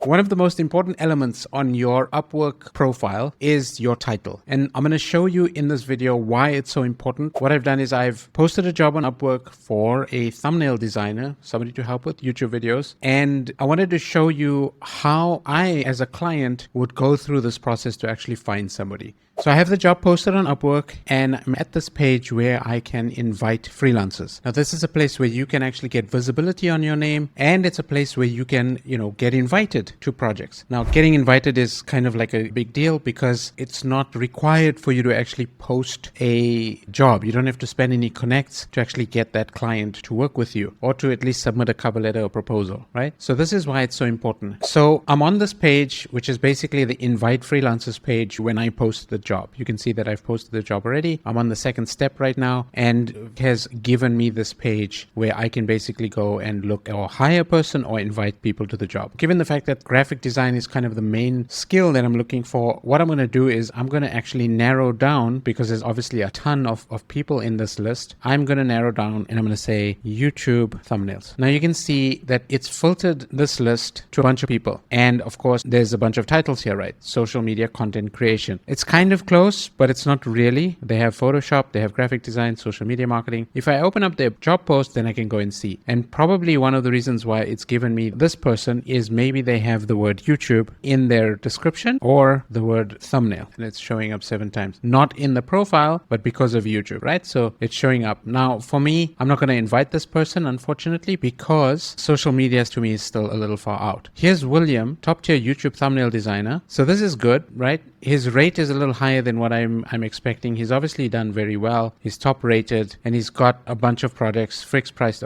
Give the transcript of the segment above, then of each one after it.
One of the most important elements on your Upwork profile is your title. And I'm going to show you in this video why it's so important. What I've done is I've posted a job on Upwork for a thumbnail designer, somebody to help with YouTube videos. And I wanted to show you how I, as a client, would go through this process to actually find somebody. So I have the job posted on Upwork and I'm at this page where I can invite freelancers. Now this is a place where you can actually get visibility on your name, and it's a place where you can, get invited to projects. Now getting invited is kind of like a big deal because it's not required for you to actually post a job. You don't have to spend any connects to actually get that client to work with you or to at least submit a cover letter or proposal, right? So this is why it's so important. So I'm on this page, which is basically the invite freelancers page when I post the job. You can see that I've posted the job already. I'm on the second step right now, and it has given me this page where I can basically go and look or hire a person or invite people to the job. Given the fact that graphic design is kind of the main skill that I'm looking for, what I'm going to do is I'm going to actually narrow down, because there's obviously a ton of people in this list. I'm going to narrow down and I'm going to say YouTube thumbnails. Now you can see that it's filtered this list to a bunch of people. And of course, there's a bunch of titles here, right? Social media content creation. It's kind of close, but it's not really. They have Photoshop, they have graphic design, social media marketing. If I open up their job post, then I can go and see. And probably one of the reasons why it's given me this person is maybe they have the word YouTube in their description or the word thumbnail, and it's showing up 7 times. Not in the profile, but because of YouTube, right? So it's showing up. Now for me, I'm not going to invite this person, unfortunately, because social media to me is still a little far out. Here's William, top tier YouTube thumbnail designer. So this is good, right? His rate is a little higher than what I'm expecting. He's obviously done very well. He's top rated and he's got a bunch of projects, fixed price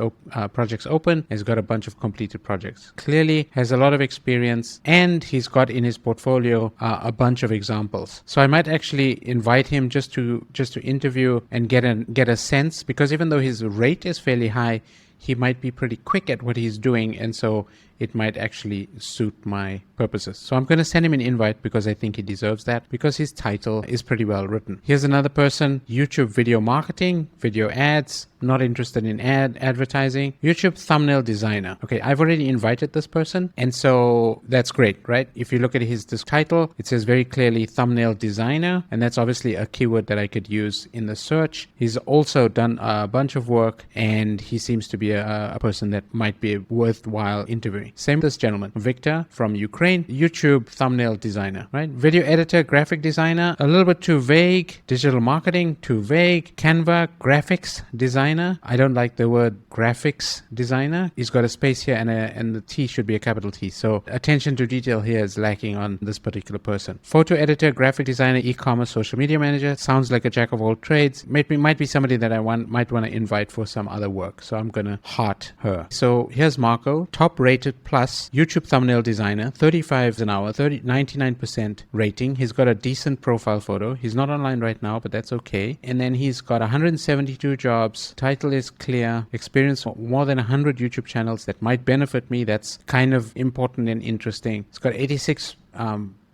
projects open. He's got a bunch of completed projects. Clearly has a lot of experience, and he's got in his portfolio a bunch of examples. So I might actually invite him just to interview and get a sense, because even though his rate is fairly high, he might be pretty quick at what he's doing, and so it might actually suit my purposes. So I'm going to send him an invite because I think he deserves that, because his title is pretty well written. Here's another person, YouTube video marketing, video ads, not interested in advertising, YouTube thumbnail designer. Okay, I've already invited this person, and so that's great, right? If you look at this title, it says very clearly thumbnail designer, and that's obviously a keyword that I could use in the search. He's also done a bunch of work, and he seems to be a person that might be worthwhile interviewing. Same with this gentleman, Victor from Ukraine, YouTube thumbnail designer, right? Video editor, graphic designer, a little bit too vague. Digital marketing, too vague. Canva, graphics designer. I don't like the word graphics designer. He's got a space here and the T should be a capital T. So attention to detail here is lacking on this particular person. Photo editor, graphic designer, e-commerce, social media manager. Sounds like a jack of all trades. Might be somebody that I might want to invite for some other work. So I'm going to heart her. So here's Marco, top rated plus YouTube thumbnail designer, 35 an hour, 99% rating. He's got a decent profile photo. He's not online right now, but that's okay. And then he's got 172 jobs. Title is clear. Experience more than 100 YouTube channels that might benefit me. That's kind of important and interesting. He's got 86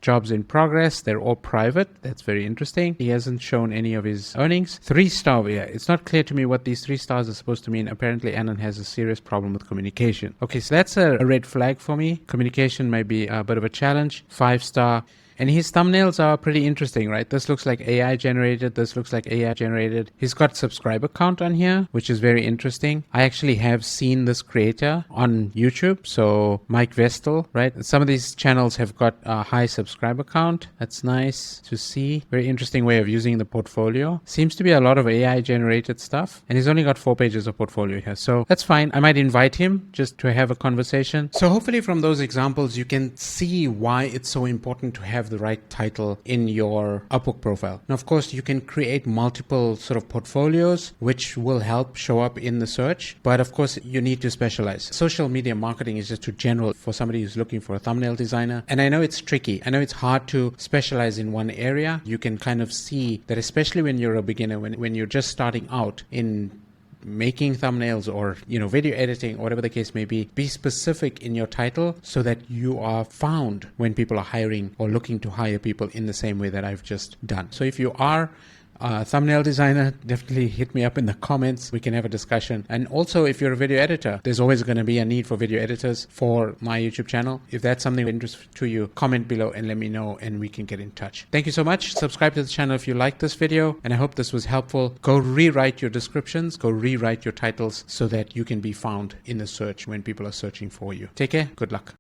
jobs in progress. They're all private. That's very interesting. He hasn't shown any of his earnings. 3-star. Yeah, it's not clear to me what these 3 stars are supposed to mean. Apparently Anand has a serious problem with communication. Okay, so that's a red flag for me. Communication may be a bit of a challenge. 5-star. And his thumbnails are pretty interesting, right? This looks like AI generated. This looks like AI generated. He's got subscriber count on here, which is very interesting. I actually have seen this creator on YouTube. So Mike Vestal, right? Some of these channels have got a high subscriber count. That's nice to see. Very interesting way of using the portfolio. Seems to be a lot of AI generated stuff. And he's only got 4 pages of portfolio here. So that's fine. I might invite him just to have a conversation. So hopefully from those examples, you can see why it's so important to have the right title in your Upwork profile. Now, of course, you can create multiple sort of portfolios, which will help show up in the search. But of course, you need to specialize. Social media marketing is just too general for somebody who's looking for a thumbnail designer. And I know it's tricky. I know it's hard to specialize in one area. You can kind of see that, especially when you're a beginner, when you're just starting out in making thumbnails or video editing or whatever the case may be specific in your title so that you are found when people are hiring or looking to hire people in the same way that I've just done. So if you are thumbnail designer, definitely hit me up in the comments. We can have a discussion. And also, if you're a video editor, there's always going to be a need for video editors for my YouTube channel. If that's something of interest to you, comment below and let me know and we can get in touch. Thank you so much. Subscribe to the channel if you liked this video, and I hope this was helpful. Go rewrite your descriptions, go rewrite your titles so that you can be found in the search when people are searching for you. Take care. Good luck.